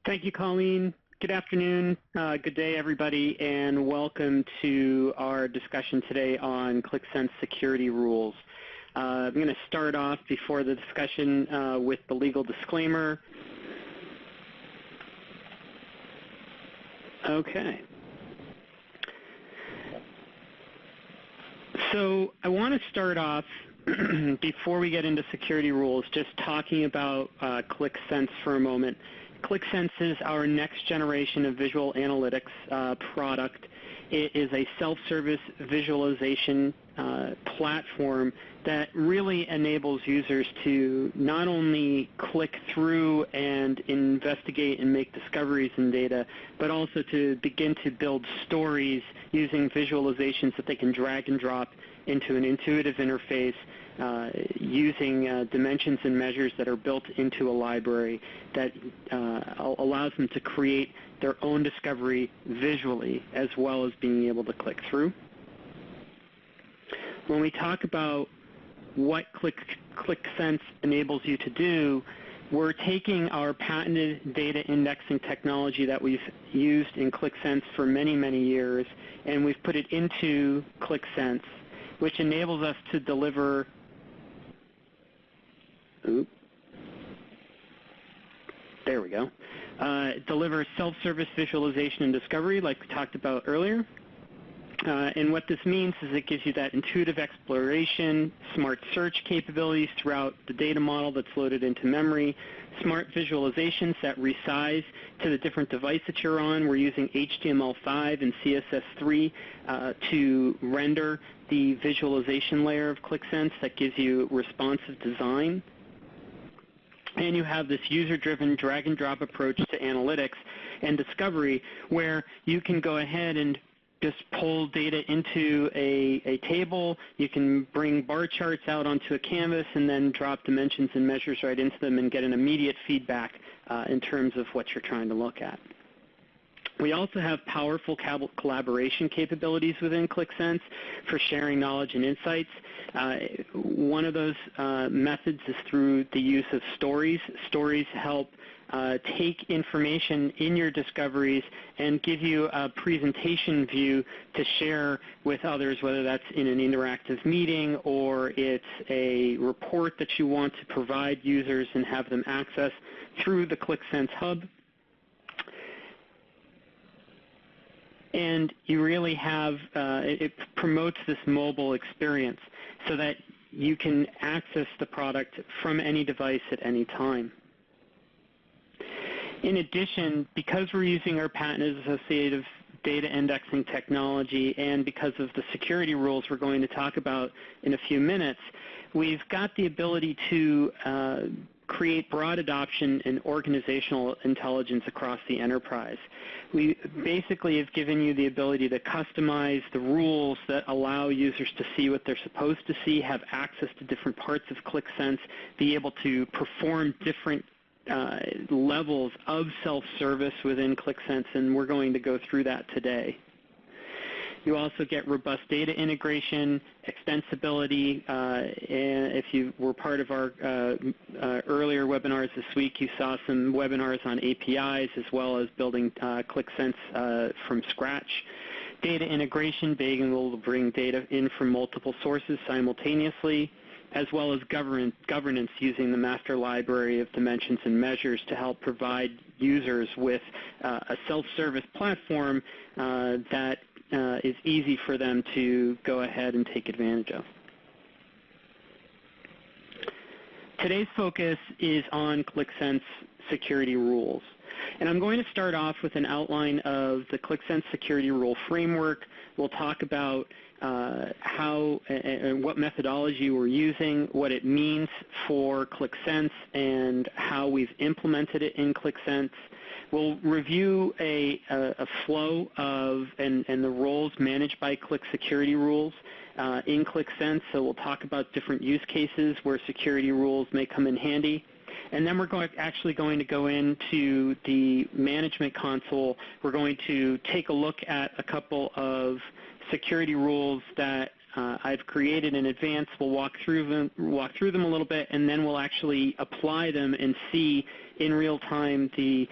Thank you, Colleen. Good afternoon, good day, everybody, and welcome to our discussion today on Qlik Sense security rules. I'm going to start off before the discussion with the legal disclaimer. Okay. So I want to start off, before we get into security rules, just talking about Qlik Sense for a moment. Qlik Sense is our next generation of visual analytics product. It is a self-service visualization platform that really enables users to not only click through and investigate and make discoveries in data, but also to begin to build stories using visualizations that they can drag and drop into an intuitive interface using dimensions and measures that are built into a library that allows them to create their own discovery visually as well as being able to click through. When we talk about what Qlik Sense enables you to do, we're taking our patented data indexing technology that we've used in Qlik Sense for many, many years, and we've put it into Qlik Sense, which enables us to deliver deliver self-service visualization and discovery like we talked about earlier. And what this means is it gives you that intuitive exploration, smart search capabilities throughout the data model that's loaded into memory, smart visualizations that resize to the different device that you're on. We're using HTML5 and CSS3 to render the visualization layer of Qlik Sense that gives you responsive design. And you have this user-driven drag-and-drop approach to analytics and discovery where you can go ahead and just pull data into a table. You can bring bar charts out onto a canvas and then drop dimensions and measures right into them and get an immediate feedback in terms of what you're trying to look at. We also have powerful collaboration capabilities within Qlik Sense for sharing knowledge and insights. One of those methods is through the use of stories. Stories help take information in your discoveries and give you a presentation view to share with others, whether that's in an interactive meeting or it's a report that you want to provide users and have them access through the Qlik Sense Hub. And you really have, it promotes this mobile experience so that you can access the product from any device at any time. In addition, because we're using our patented associative data indexing technology and because of the security rules we're going to talk about in a few minutes, we've got the ability to create broad adoption and organizational intelligence across the enterprise. We basically have given you the ability to customize the rules that allow users to see what they're supposed to see, have access to different parts of Qlik Sense, be able to perform different levels of self-service within Qlik Sense, and we're going to go through that today. You also get robust data integration, extensibility, and if you were part of our earlier webinars this week, you saw some webinars on APIs as well as building Qlik Sense from scratch. Data integration, being able to bring data in from multiple sources simultaneously, as well as governance using the master library of dimensions and measures to help provide users with a self-service platform that is easy for them to go ahead and take advantage of. Today's focus is on Qlik Sense security rules. And I'm going to start off with an outline of the Qlik Sense security rule framework. We'll talk about how and what methodology we're using, what it means for Qlik Sense, and how we've implemented it in Qlik Sense. We'll review a flow of and the roles managed by Qlik security rules in Qlik Sense. So we'll talk about different use cases where security rules may come in handy. And then we're actually going to go into the management console. We're going to take a look at a couple of security rules that I've created in advance. We'll walk through them a little bit, and then we'll actually apply them and see in real time the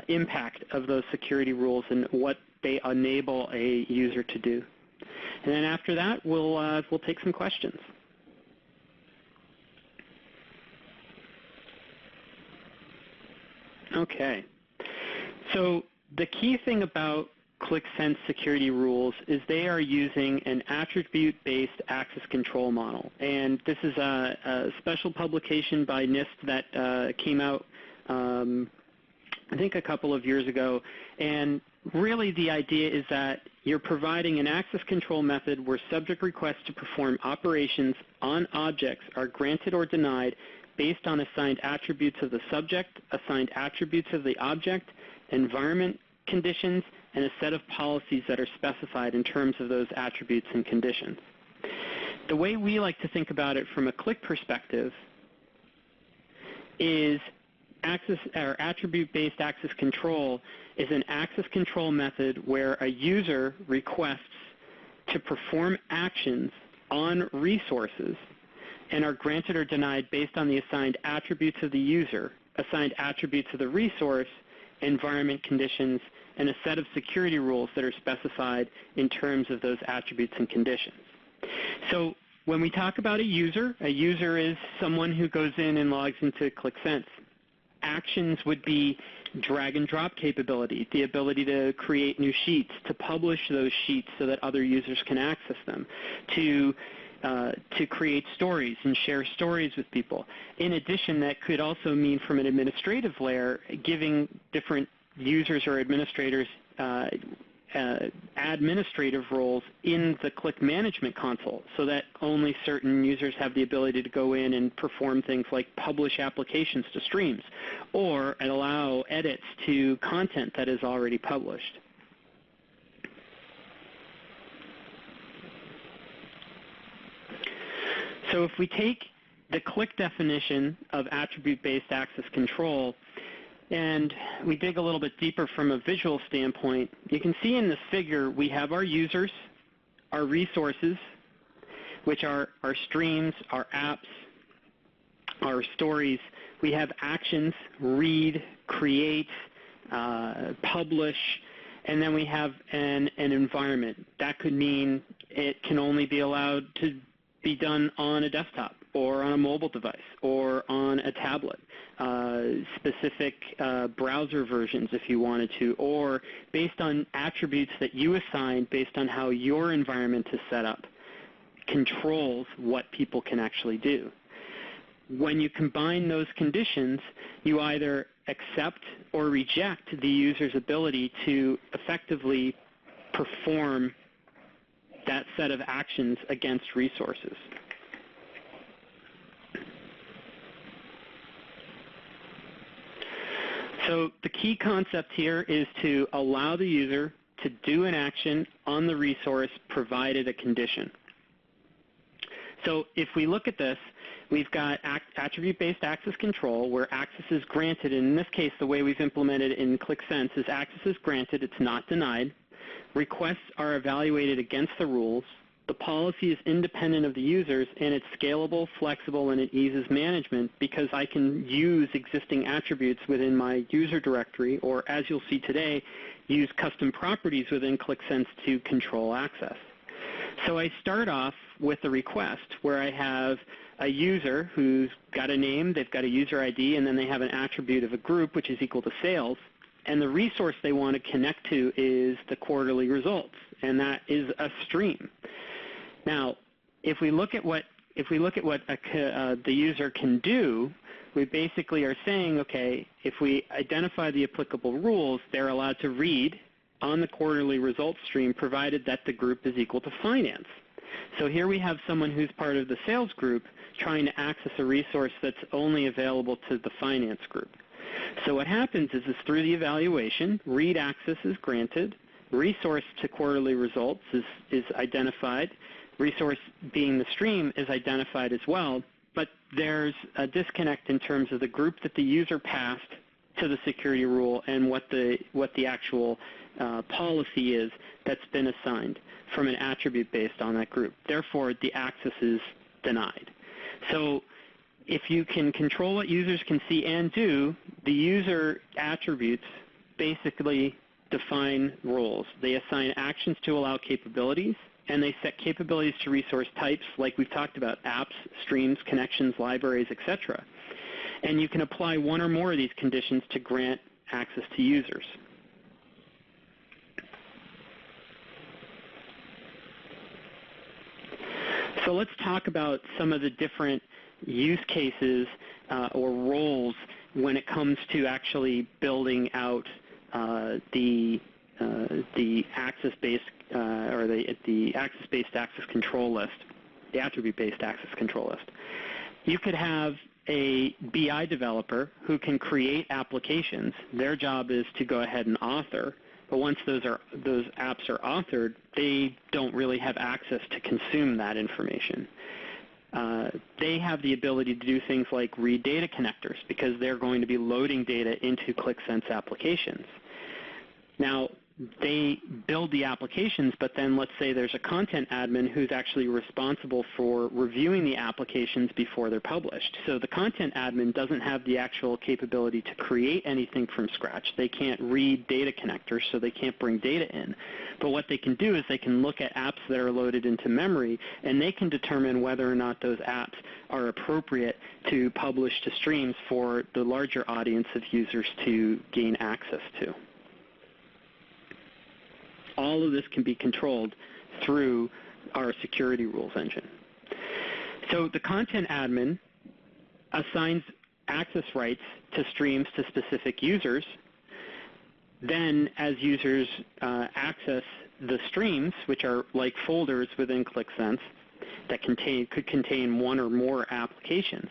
impact of those security rules and what they enable a user to do. And then after that, we'll take some questions. Okay. So the key thing about Qlik Sense security rules is they are using an attribute-based access control model. And this is a special publication by NIST that came out, I think, a couple of years ago. And really the idea is that you're providing an access control method where subject requests to perform operations on objects are granted or denied based on assigned attributes of the subject, assigned attributes of the object, environment conditions, and a set of policies that are specified in terms of those attributes and conditions. The way we like to think about it from a Qlik perspective is attribute-based access control is an access control method where a user requests to perform actions on resources and are granted or denied based on the assigned attributes of the user, assigned attributes of the resource, environment conditions, and a set of security rules that are specified in terms of those attributes and conditions. So when we talk about a user is someone who goes in and logs into Qlik Sense. Actions would be drag and drop capability, the ability to create new sheets, to publish those sheets so that other users can access them, to create stories and share stories with people. In addition, that could also mean from an administrative layer, giving different users or administrators administrative roles in the Qlik management console so that only certain users have the ability to go in and perform things like publish applications to streams or allow edits to content that is already published. So if we take the Qlik definition of attribute-based access control and we dig a little bit deeper from a visual standpoint, you can see in this figure we have our users, our resources, which are our streams, our apps, our stories. We have actions, read, create, publish, and then we have an environment. That could mean it can only be allowed to be done on a desktop or on a mobile device or on a tablet, specific browser versions if you wanted to, or based on attributes that you assign based on how your environment is set up, controls what people can actually do. When you combine those conditions, you either accept or reject the user's ability to effectively perform that set of actions against resources. So the key concept here is to allow the user to do an action on the resource provided a condition. So if we look at this, we've got attribute-based access control where access is granted. And in this case, the way we've implemented it in Qlik Sense is access is granted, it's not denied. Requests are evaluated against the rules. The policy is independent of the users, and it's scalable, flexible, and it eases management because I can use existing attributes within my user directory, or as you'll see today, use custom properties within Qlik Sense to control access. So I start off with a request where I have a user who's got a name, they've got a user ID, and then they have an attribute of a group, which is equal to sales. And the resource they want to connect to is the quarterly results, and that is a stream. Now, if we look at what the user can do, we basically are saying, okay, if we identify the applicable rules, they're allowed to read on the quarterly results stream, provided that the group is equal to finance. So here we have someone who's part of the sales group trying to access a resource that's only available to the finance group. So what happens is through the evaluation, read access is granted, resource to quarterly results is identified, resource being the stream is identified as well, but there's a disconnect in terms of the group that the user passed to the security rule and what the actual policy is that's been assigned from an attribute based on that group. Therefore, the access is denied. So if you can control what users can see and do, the user attributes basically define roles. They assign actions to allow capabilities, and they set capabilities to resource types like we've talked about, apps, streams, connections, libraries, etc. And you can apply one or more of these conditions to grant access to users. So let's talk about some of the different use cases or roles when it comes to actually building out the access-based or the access-based access control list, the attribute-based access control list. You could have a BI developer who can create applications. Their job is to go ahead and author. But once those apps are authored, they don't really have access to consume that information. They have the ability to do things like read data connectors because they're going to be loading data into Qlik Sense applications. Now, they build the applications, but then let's say there's a content admin who's actually responsible for reviewing the applications before they're published. So the content admin doesn't have the actual capability to create anything from scratch. They can't read data connectors, so they can't bring data in. But what they can do is they can look at apps that are loaded into memory, and they can determine whether or not those apps are appropriate to publish to streams for the larger audience of users to gain access to. All of this can be controlled through our security rules engine. So the content admin assigns access rights to streams to specific users. Then as users access the streams, which are like folders within Qlik Sense that could contain one or more applications,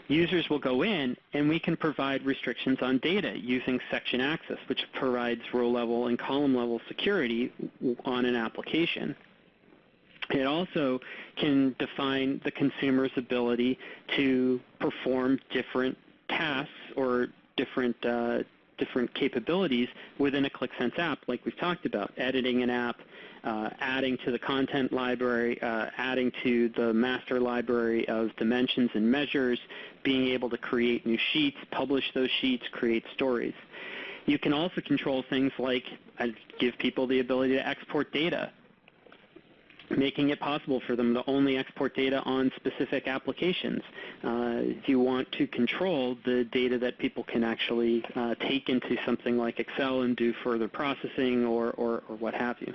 users will go in, and we can provide restrictions on data using section access, which provides row-level and column-level security on an application. It also can define the consumer's ability to perform different tasks or different capabilities within a Qlik Sense app, like we've talked about, editing an app, adding to the content library, adding to the master library of dimensions and measures, being able to create new sheets, publish those sheets, create stories. You can also control things like give people the ability to export data, making it possible for them to only export data on specific applications. If you want to control the data that people can actually take into something like Excel and do further processing or what have you.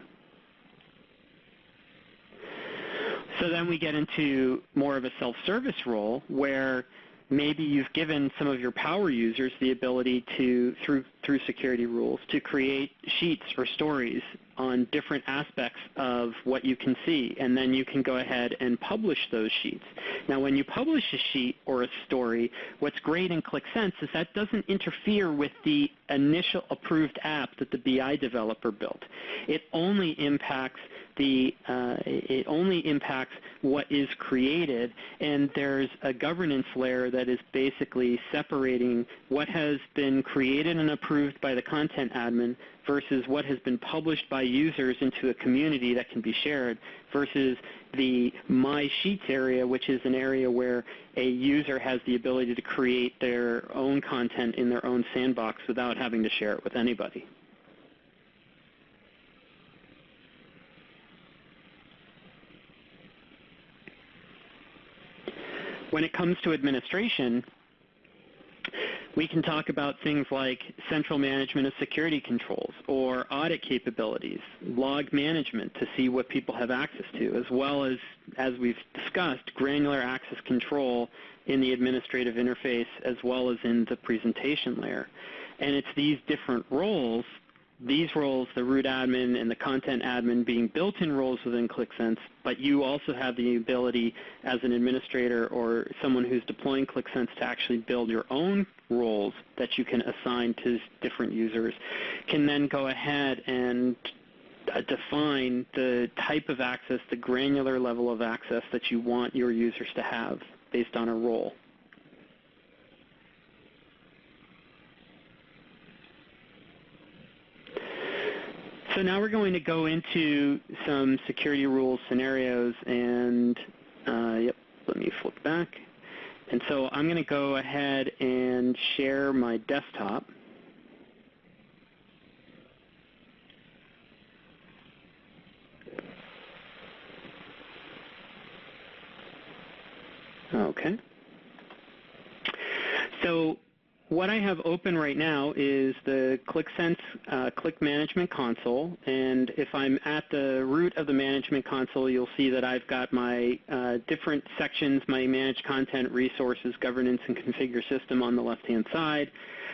So then we get into more of a self-service role where maybe you've given some of your power users the ability to, through security rules, to create sheets or stories on different aspects of what you can see, and then you can go ahead and publish those sheets. Now, when you publish a sheet or a story, what's great in Qlik Sense is that doesn't interfere with the initial approved app that the BI developer built. It only impacts what is created, and there's a governance layer that is basically separating what has been created and approved by the content admin versus what has been published by users into a community that can be shared versus the My Sheets area, which is an area where a user has the ability to create their own content in their own sandbox without having to share it with anybody. When it comes to administration, we can talk about things like central management of security controls or audit capabilities, log management to see what people have access to, as well as we've discussed, granular access control in the administrative interface as well as in the presentation layer. And it's these different roles, these roles, the root admin and the content admin, being built-in roles within Qlik Sense, but you also have the ability as an administrator or someone who's deploying Qlik Sense to actually build your own roles that you can assign to different users, can then go ahead and define the type of access, the granular level of access that you want your users to have based on a role. So now we're going to go into some security rules scenarios, and let me flip back. And so I'm going to go ahead and share my desktop. Okay. So what I have open right now is the Qlik Sense Qlik Management Console, and if I'm at the root of the Management Console, you'll see that I've got my different sections, my Manage Content, Resources, Governance, and Configure System on the left-hand side,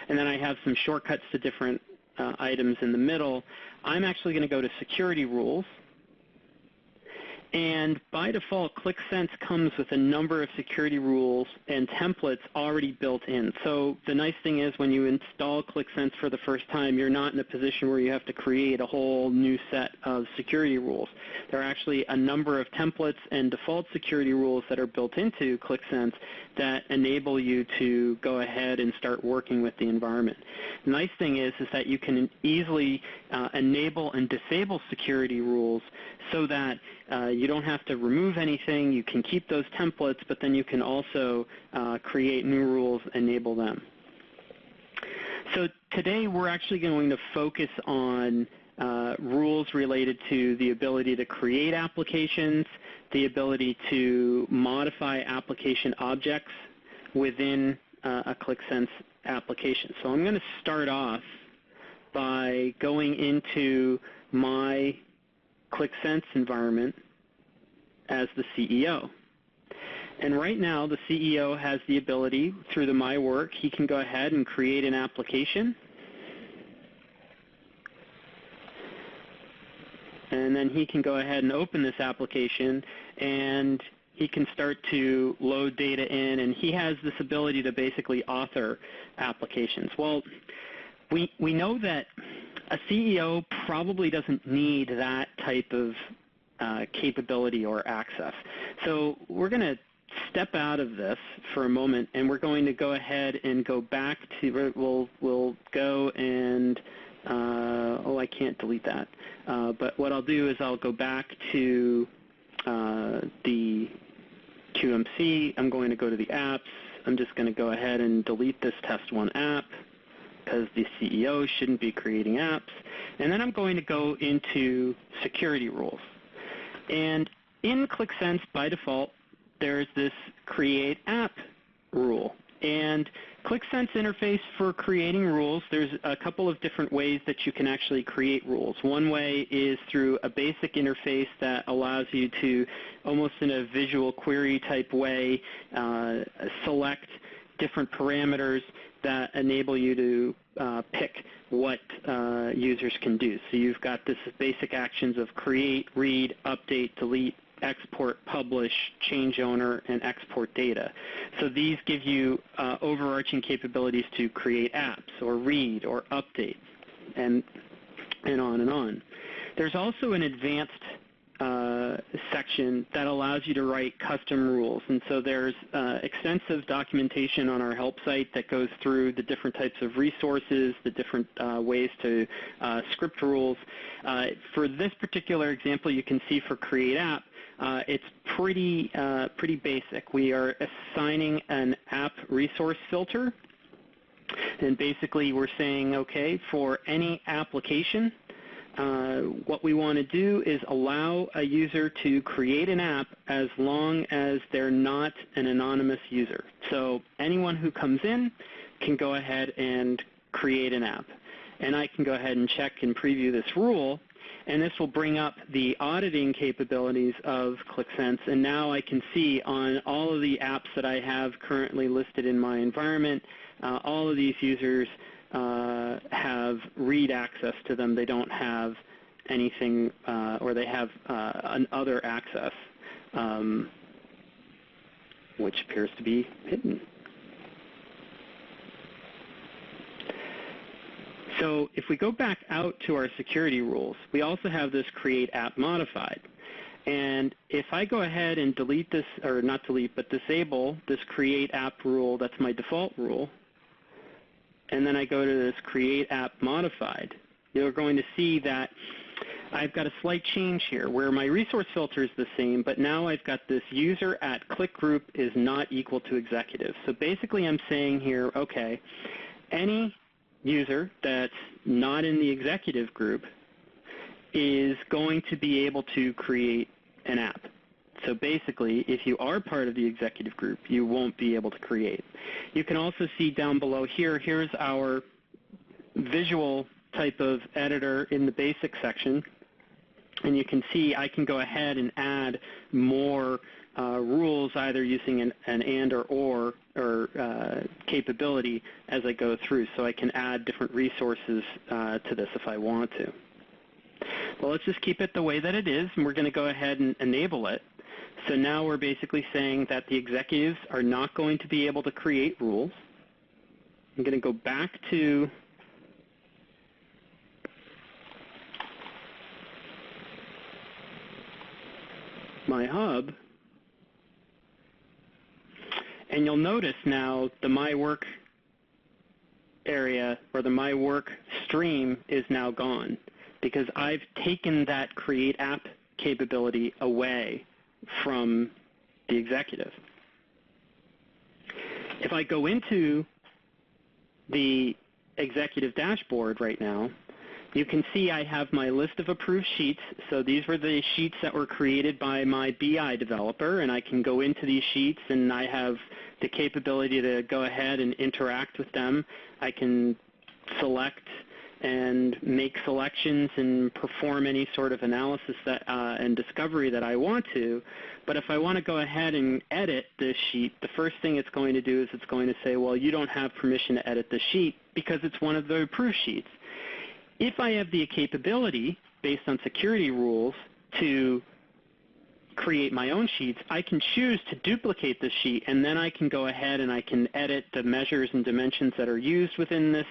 and then I have some shortcuts to different items in the middle. I'm actually going to go to Security Rules. And by default, Qlik Sense comes with a number of security rules and templates already built in. So the nice thing is when you install Qlik Sense for the first time, you're not in a position where you have to create a whole new set of security rules. There are actually a number of templates and default security rules that are built into Qlik Sense that enable you to go ahead and start working with the environment. The nice thing is that you can easily enable and disable security rules so that you don't have to remove anything. You can keep those templates, but then you can also create new rules, enable them. So today we're actually going to focus on rules related to the ability to create applications, the ability to modify application objects within a Qlik Sense application. So I'm going to start off by going into my Qlik Sense environment as the CEO. And right now, the CEO has the ability, through the My Work, he can go ahead and create an application. And then he can go ahead and open this application, and he can start to load data in, and he has this ability to basically author applications. Well, we know that a CEO probably doesn't need that type of capability or access. So we're going to step out of this for a moment, and we're going to go ahead and go back to, we'll go and, I can't delete that. But what I'll do is I'll go back to the QMC. I'm going to go to the apps. I'm just going to go ahead and delete this test one app, because the CEO shouldn't be creating apps. And then I'm going to go into security rules. And in Qlik Sense, by default, there's this create app rule. And Qlik Sense interface for creating rules, there's a couple of different ways that you can actually create rules. One way is through a basic interface that allows you to, almost in a visual query type way, select different parameters that enable you to pick what users can do. So you've got this basic actions of create, read, update, delete, export, publish, change owner, and export data. So these give you overarching capabilities to create apps or read or update, and on and on. There's also an advanced section that allows you to write custom rules. And so there's extensive documentation on our help site that goes through the different types of resources, the different ways to script rules. For this particular example, you can see for Create App, it's pretty basic. We are assigning an app resource filter. And basically we're saying, okay, for any application, what we want to do is allow a user to create an app as long as they're not an anonymous user. So anyone who comes in can go ahead and create an app. And I can go ahead and check and preview this rule, and this will bring up the auditing capabilities of Qlik Sense. And now I can see on all of the apps that I have currently listed in my environment, all of these users have read access to them. They don't have anything, or they have an other access, which appears to be hidden. So if we go back out to our security rules, we also have this create app modified. And if I go ahead and delete this, or not delete, but disable this create app rule, that's my default rule, and then I go to this create app modified, you're going to see that I've got a slight change here where my resource filter is the same, but now I've got this user at Qlik group is not equal to executive. So basically I'm saying here, okay, any user that's not in the executive group is going to be able to create an app. So basically, if you are part of the executive group, you won't be able to create. You can also see down below here, here's our visual type of editor in the basic section. And you can see I can go ahead and add more rules either using an and or capability as I go through. So I can add different resources to this if I want to. Well, let's just keep it the way that it is, and we're going to go ahead and enable it. So now we're basically saying that the executives are not going to be able to create rules. I'm going to go back to my hub, and you'll notice now the My Work area or the My Work stream is now gone because I've taken that Create App capability away from the executive. If I go into the executive dashboard right now, you can see I have my list of approved sheets. So these were the sheets that were created by my BI developer, and I can go into these sheets and I have the capability to go ahead and interact with them. I can select and make selections and perform any sort of analysis that, and discovery that I want to. But if I want to go ahead and edit this sheet, the first thing it's going to do is it's going to say, well, you don't have permission to edit the sheet because it's one of the approved sheets. If I have the capability, based on security rules, to create my own sheets, I can choose to duplicate the sheet, and then I can go ahead and I can edit the measures and dimensions that are used within this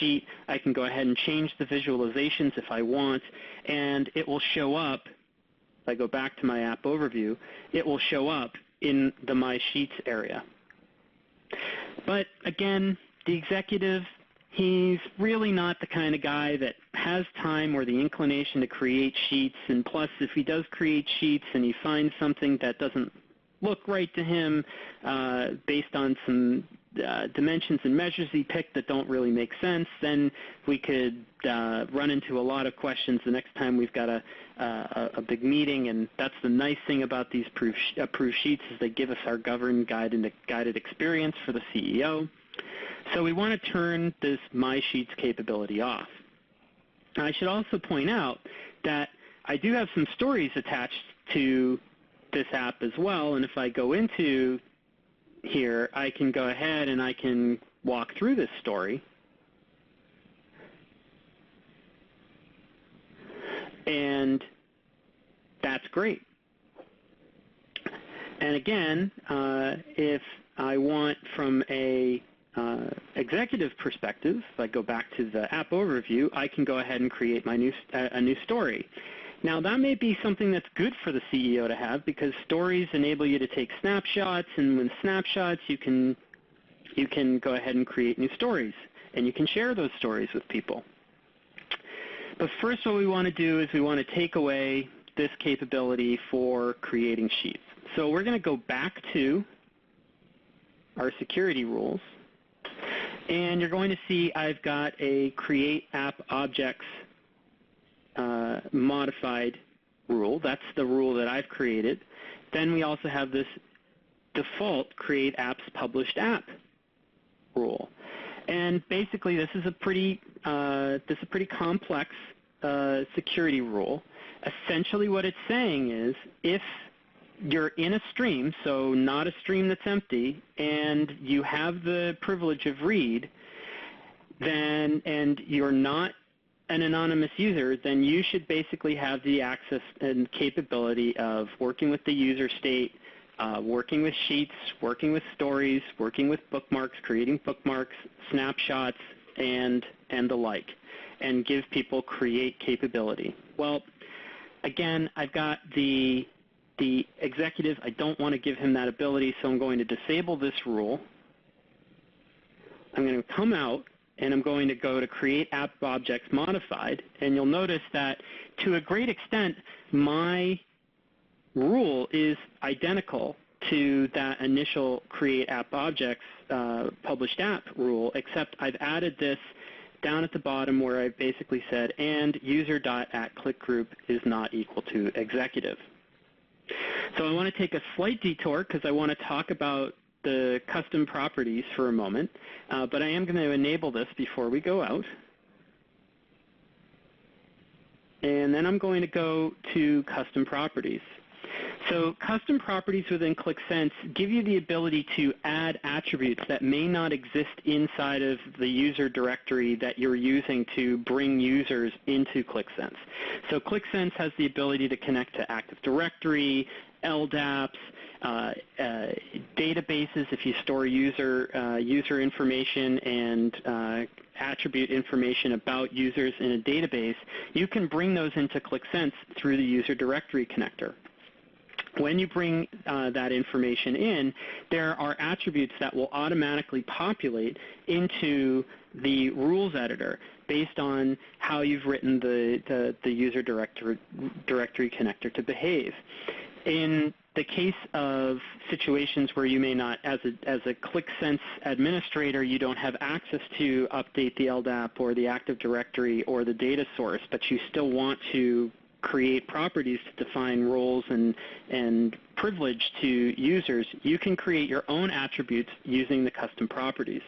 sheet. I can go ahead and change the visualizations if I want, and it will show up. If I go back to my app overview, it will show up in the My Sheets area. But again, the executive, he's really not the kind of guy that has time or the inclination to create sheets, and plus if he does create sheets and he finds something that doesn't look right to him based on some dimensions and measures he picked that don't really make sense, then we could run into a lot of questions the next time we've got a big meeting. And that's the nice thing about these approved sheets is they give us our governed guided experience for the CEO. So we want to turn this My Sheets capability off. Now, I should also point out that I do have some stories attached to this app as well, and if I go into here, I can go ahead and I can walk through this story. And that's great. And again, if I want from a executive perspective, if I go back to the app overview, I can go ahead and create my a new story. Now, that may be something that's good for the CEO to have because stories enable you to take snapshots, and with snapshots you can go ahead and create new stories, and you can share those stories with people. But first what we want to do is we want to take away this capability for creating sheets. So we're going to go back to our security rules, and you're going to see I've got a Create App Objects modified rule. That's the rule that I've created. Then we also have this default Create Apps Published App rule. And basically this is a pretty complex security rule. Essentially what it's saying is if you're in a stream, so not a stream that's empty, and you have the privilege of read, then, and you're not an anonymous user, then you should basically have the access and capability of working with the user state, working with sheets, working with stories, working with bookmarks, creating bookmarks, snapshots, and the like, and give people create capability. Well, again, I've got the executive. I don't want to give him that ability, so I'm going to disable this rule. I'm going to come out, and I'm going to go to Create App Objects Modified, and you'll notice that to a great extent, my rule is identical to that initial Create App Objects Published App rule, except I've added this down at the bottom where I've basically said, and user.atClickGroup is not equal to executive. So I want to take a slight detour because I want to talk about the custom properties for a moment, but I am going to enable this before we go out. And then I'm going to go to custom properties. So custom properties within Qlik Sense give you the ability to add attributes that may not exist inside of the user directory that you're using to bring users into Qlik Sense. So Qlik Sense has the ability to connect to Active Directory, LDAPs, databases if you store user information and attribute information about users in a database. You can bring those into Qlik Sense through the user directory connector. When you bring that information in, there are attributes that will automatically populate into the rules editor based on how you've written the user directory connector to behave. In the case of situations where you may not, as a Qlik Sense administrator, you don't have access to update the LDAP or the Active Directory or the data source, but you still want to create properties to define roles and privilege to users, you can create your own attributes using the custom properties.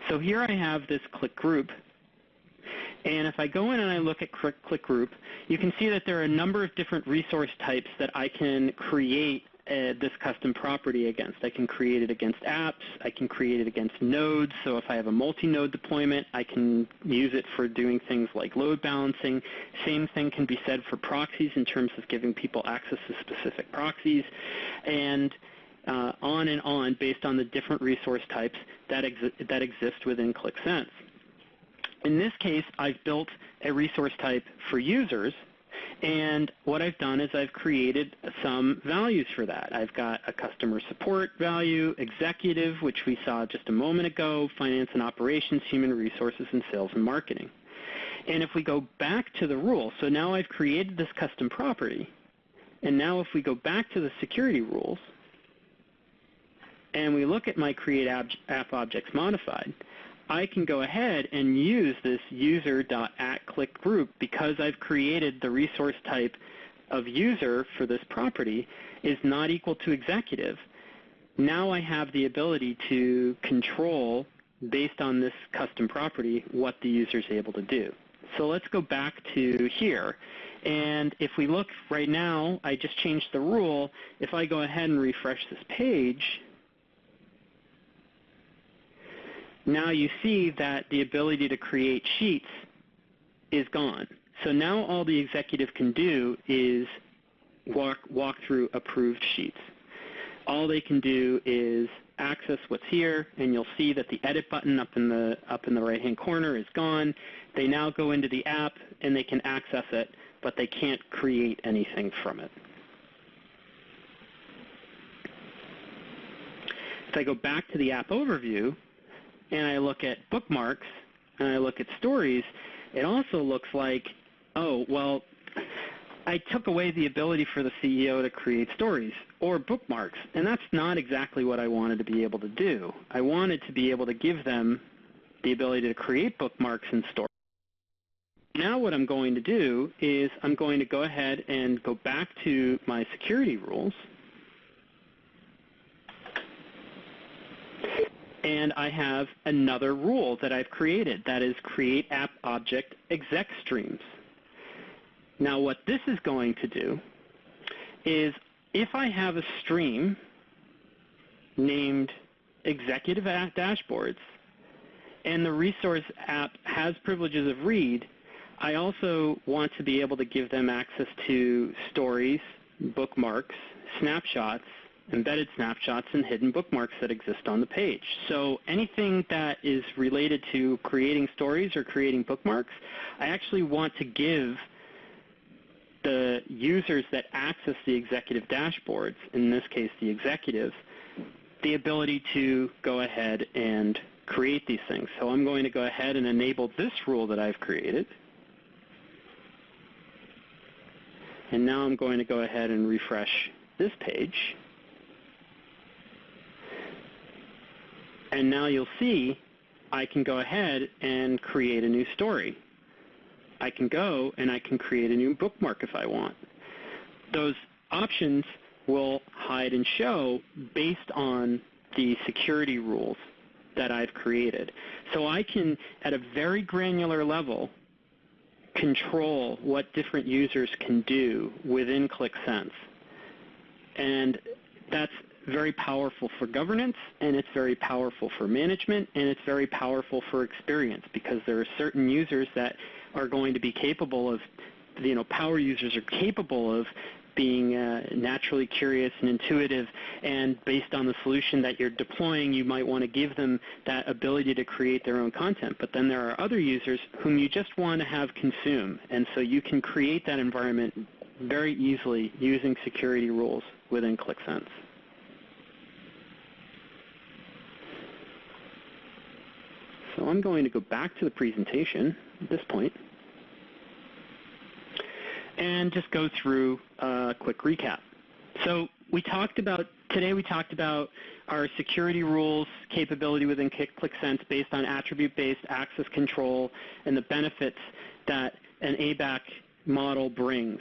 So here I have this Qlik group, and if I go in and I look at Qlik group, you can see that there are a number of different resource types that I can create this custom property against. I can create it against apps. I can create it against nodes. So if I have a multi-node deployment, I can use it for doing things like load balancing. Same thing can be said for proxies in terms of giving people access to specific proxies, and on based on the different resource types that exist within Qlik Sense. In this case, I've built a resource type for users, and what I've done is I've created some values for that. I've got a customer support value, executive, which we saw just a moment ago, finance and operations, human resources, and sales and marketing. And if we go back to the rule, so now I've created this custom property, and now if we go back to the security rules, and we look at my Create App Objects Modified, I can go ahead and use this user.atClickGroup because I've created the resource type of user for this property is not equal to executive. Now I have the ability to control, based on this custom property, what the user is able to do. So let's go back to here. And if we look right now, I just changed the rule. If I go ahead and refresh this page, now you see that the ability to create sheets is gone. So now all the executive can do is walk through approved sheets. All they can do is access what's here, and you'll see that the edit button up in the right-hand corner is gone. They now go into the app and they can access it, but they can't create anything from it. If I go back to the app overview, and I look at bookmarks, and I look at stories, it also looks like, oh, well, I took away the ability for the CEO to create stories or bookmarks, and that's not exactly what I wanted to be able to do. I wanted to be able to give them the ability to create bookmarks and stories. Now what I'm going to do is I'm going to go ahead and go back to my security rules, and I have another rule that I've created, that is Create App Object Exec Streams. Now what this is going to do is if I have a stream named Executive Dashboards and the resource app has privileges of read, I also want to be able to give them access to stories, bookmarks, snapshots, embedded snapshots, and hidden bookmarks that exist on the page. So anything that is related to creating stories or creating bookmarks, I actually want to give the users that access the executive dashboards, in this case the executive, the ability to go ahead and create these things. So I'm going to go ahead and enable this rule that I've created. And now I'm going to go ahead and refresh this page. And now you'll see I can go ahead and create a new story. I can go and I can create a new bookmark if I want. Those options will hide and show based on the security rules that I've created. So I can, at a very granular level, control what different users can do within Qlik Sense. And that's very powerful for governance, and it's very powerful for management, and it's very powerful for experience, because there are certain users that are going to be capable of, power users are capable of being naturally curious and intuitive, and based on the solution that you're deploying, you might want to give them that ability to create their own content. But then there are other users whom you just want to have consume, and so you can create that environment very easily using security rules within Qlik Sense. So I'm going to go back to the presentation at this point and just go through a quick recap. So today we talked about our security rules capability within Qlik Sense based on attribute-based access control and the benefits that an ABAC model brings.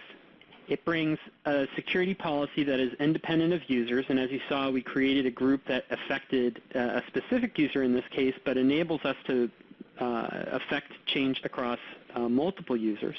It brings a security policy that is independent of users, and as you saw, we created a group that affected a specific user in this case, but enables us to affect change across multiple users.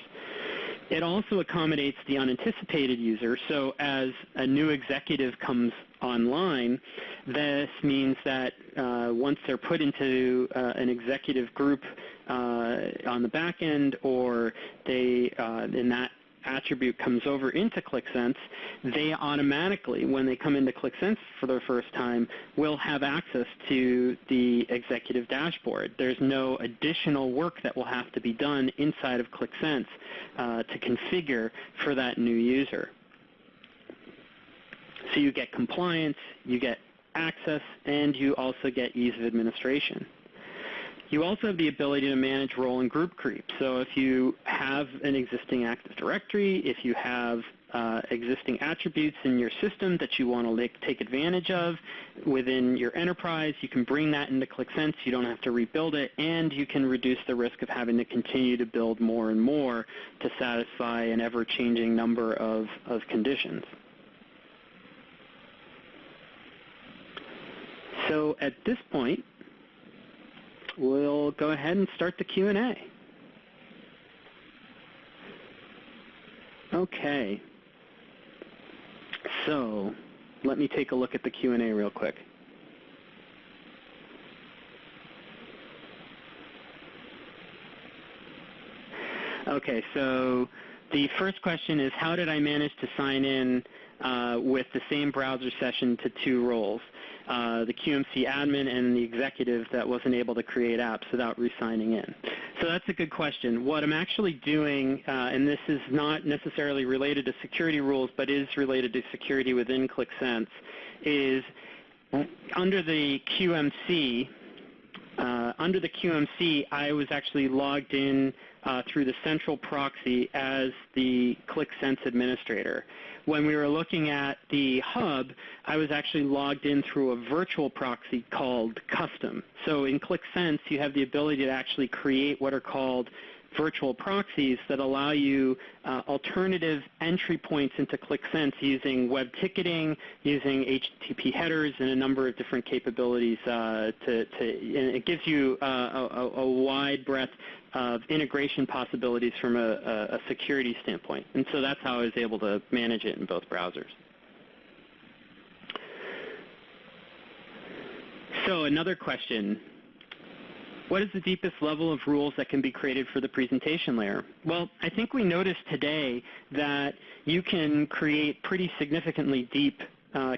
It also accommodates the unanticipated user, so as a new executive comes online, this means that once they're put into an executive group on the back end, or they in that attribute comes over into Qlik Sense, they automatically, when they come into Qlik Sense for the first time, will have access to the executive dashboard. There's no additional work that will have to be done inside of Qlik Sense to configure for that new user. So you get compliance, you get access, and you also get ease of administration. You also have the ability to manage role and group creep. So if you have an existing Active Directory, if you have existing attributes in your system that you want to take advantage of within your enterprise, you can bring that into Qlik Sense. You don't have to rebuild it, and you can reduce the risk of having to continue to build more and more to satisfy an ever-changing number of conditions. So at this point, we'll go ahead and start the Q&A. Okay. So let me take a look at the Q&A real quick. Okay, so the first question is, how did I manage to sign in with the same browser session to two roles? The QMC admin and the executive that wasn't able to create apps without re-signing in. So that's a good question. What I'm actually doing, and this is not necessarily related to security rules, but is related to security within Qlik Sense, is under the QMC, I was actually logged in through the central proxy as the Qlik Sense administrator. When we were looking at the hub, I was actually logged in through a virtual proxy called Custom. So in Qlik Sense, you have the ability to actually create what are called virtual proxies that allow you alternative entry points into Qlik Sense using web ticketing, using HTTP headers, and a number of different capabilities. And it gives you a wide breadth of integration possibilities from a security standpoint. And so that's how I was able to manage it in both browsers. So another question. What is the deepest level of rules that can be created for the presentation layer? Well, I think we noticed today that you can create pretty significantly deep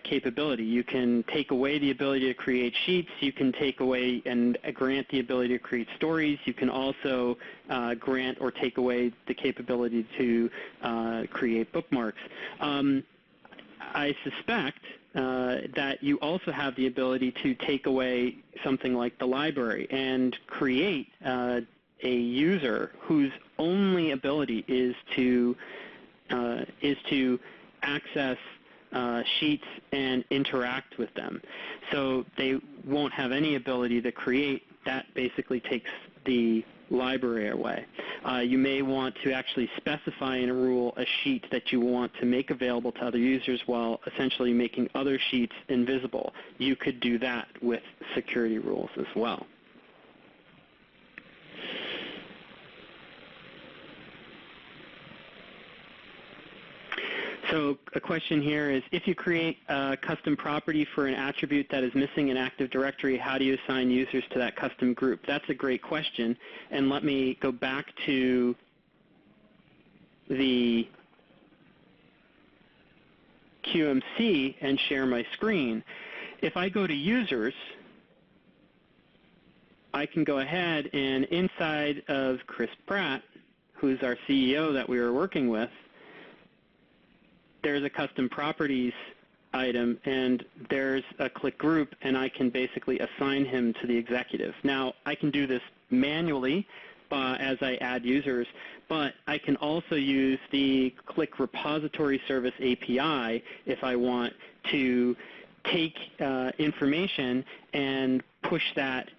capability. You can take away the ability to create sheets. You can take away and grant the ability to create stories. You can also grant or take away the capability to create bookmarks. I suspect that you also have the ability to take away something like the library and create a user whose only ability is to access sheets and interact with them. So they won't have any ability to create. That basically takes the library away. You may want to actually specify in a rule a sheet that you want to make available to other users while essentially making other sheets invisible. You could do that with security rules as well. So a question here is, if you create a custom property for an attribute that is missing in Active Directory, how do you assign users to that custom group? That's a great question. And let me go back to the QMC and share my screen. If I go to users, I can go ahead and inside of Chris Pratt, who's our CEO that we were working with, there's a custom properties item, and there's a Qlik group, and I can basically assign him to the executive. Now, I can do this manually as I add users, but I can also use the Qlik repository service API if I want to take information and push that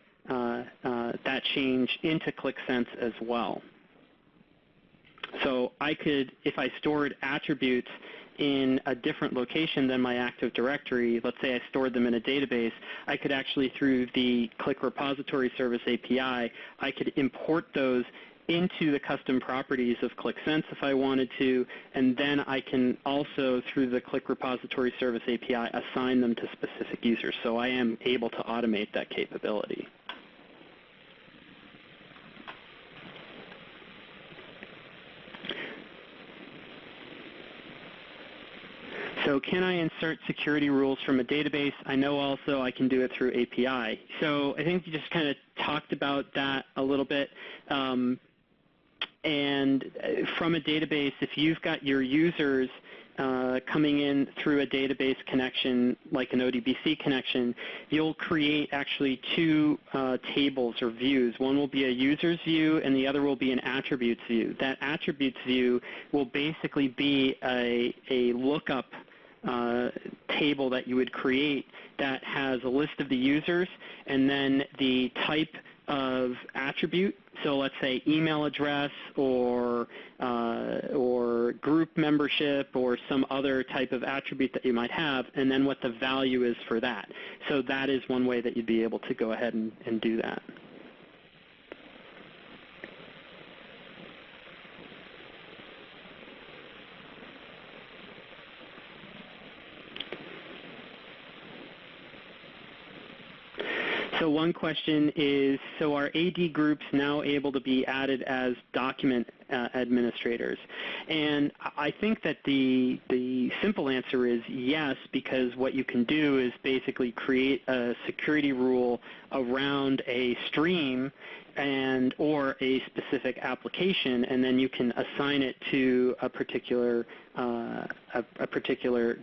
change into Qlik Sense as well. So I could, if I stored attributes in a different location than my Active Directory, let's say I stored them in a database, I could actually, through the Qlik repository service API, I could import those into the custom properties of Qlik Sense if I wanted to, and then I can also, through the Qlik repository service API, assign them to specific users. So I am able to automate that capability. So can I insert security rules from a database? I know also I can do it through API. So I think you just kind of talked about that a little bit. And from a database, if you've got your users coming in through a database connection, like an ODBC connection, you'll create actually two tables or views. One will be a user's view, and the other will be an attributes view. That attributes view will basically be a lookup table that you would create that has a list of the users and then the type of attribute. So let's say email address or group membership or some other type of attribute that you might have, and then what the value is for that. So that is one way that you'd be able to go ahead and do that. So one question is, so are AD groups now able to be added as document administrators? And I think that the simple answer is yes, because what you can do is basically create a security rule around a stream and or a specific application, and then you can assign it to a particular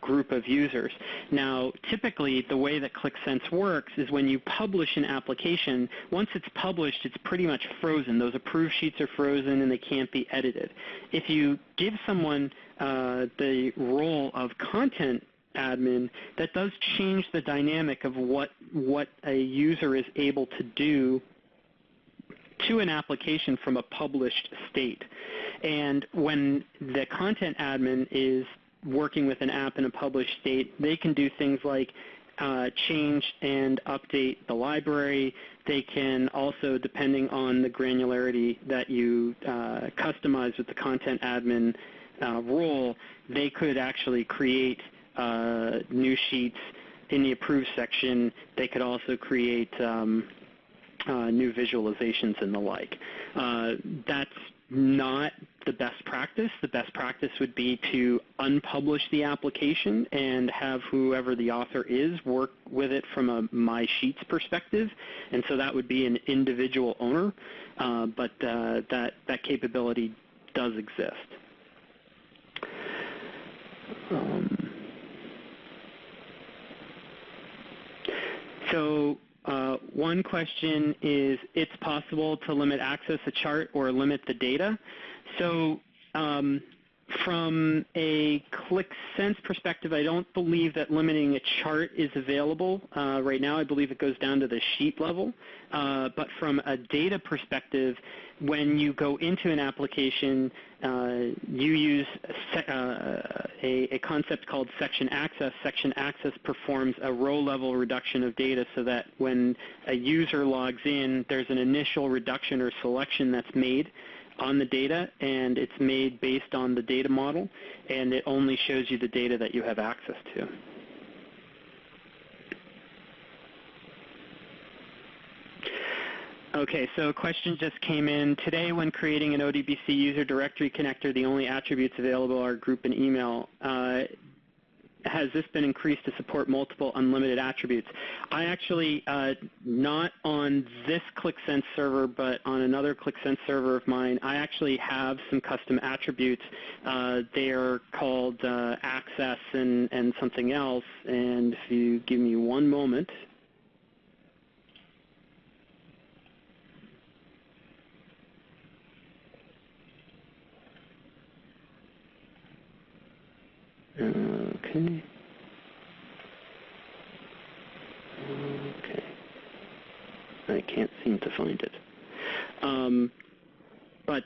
group of users. Now, typically, the way that Qlik Sense works is when you publish an application, once it's published, it's pretty much frozen. Those approved sheets are frozen, and they can't be edited. If you give someone the role of content admin, that does change the dynamic of what a user is able to do to an application from a published state. And when the content admin is working with an app in a published state, they can do things like change and update the library. They can also, depending on the granularity that you customize with the content admin role, they could actually create new sheets in the approved section. They could also create new visualizations and the like. That's not the best practice. The best practice would be to unpublish the application and have whoever the author is work with it from a My Sheets perspective, and so that would be an individual owner, but that capability does exist. So one question is, it's possible to limit access a chart or limit the data. So from a Qlik Sense perspective, I don't believe that limiting a chart is available right now. I believe it goes down to the sheet level. But from a data perspective, when you go into an application, you use a concept called section access. Section access performs a row-level reduction of data so that when a user logs in, there's an initial reduction or selection that's made on the data, and it's made based on the data model, and it only shows you the data that you have access to. Okay, so a question just came in. Today, when creating an ODBC user directory connector, the only attributes available are group and email. Has this been increased to support multiple unlimited attributes? I actually, not on this Qlik Sense server, but on another Qlik Sense server of mine, I actually have some custom attributes. They are called access and something else. And if you give me one moment. Okay. Okay. I can't seem to find it. But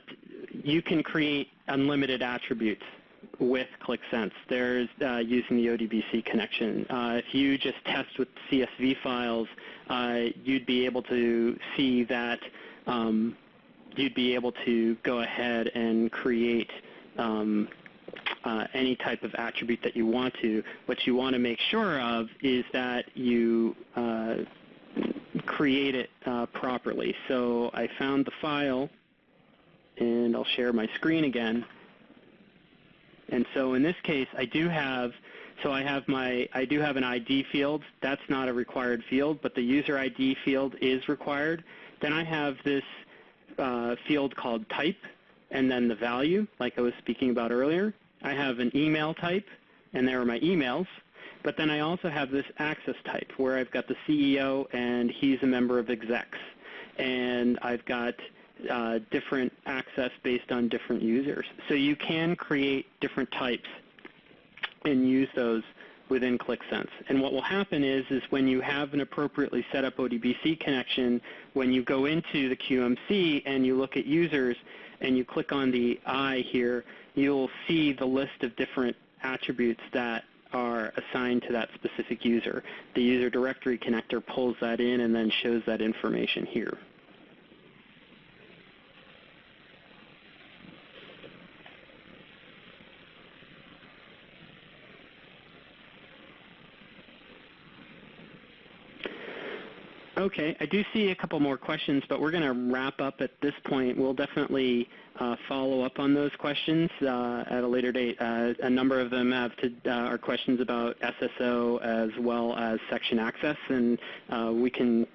you can create unlimited attributes with Qlik Sense. There's using the ODBC connection. If you just test with CSV files, you'd be able to see that you'd be able to go ahead and create any type of attribute that you want to. What you want to make sure of is that you create it properly. So I found the file, and I'll share my screen again. And so in this case, I do have an ID field. That's not a required field, but the user ID field is required. Then I have this field called type, and then the value, like I was speaking about earlier. I have an email type, and there are my emails. But then I also have this access type where I've got the CEO, and he's a member of execs. And I've got different access based on different users. So you can create different types and use those within Qlik Sense. And what will happen is when you have an appropriately set up ODBC connection, when you go into the QMC and you look at users and you click on the I here, you'll see the list of different attributes that are assigned to that specific user. The user directory connector pulls that in and then shows that information here. Okay, I do see a couple more questions, but we're going to wrap up at this point. We'll definitely follow up on those questions at a later date. A number of them are questions about SSO as well as section access, and we can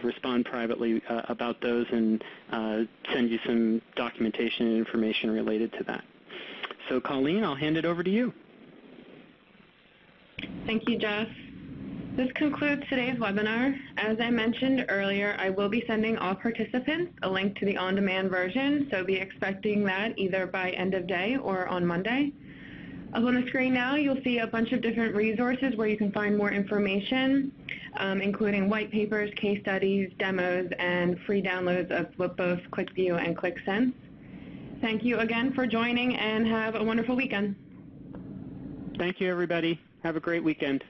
respond privately about those and send you some documentation and information related to that. So Colleen, I'll hand it over to you. Thank you, Jeff. This concludes today's webinar. As I mentioned earlier, I will be sending all participants a link to the on-demand version, so be expecting that either by end of day or on Monday. Up on the screen now, you'll see a bunch of different resources where you can find more information, including white papers, case studies, demos, and free downloads of both QlikView and Qlik Sense. Thank you again for joining, and have a wonderful weekend. Thank you, everybody. Have a great weekend.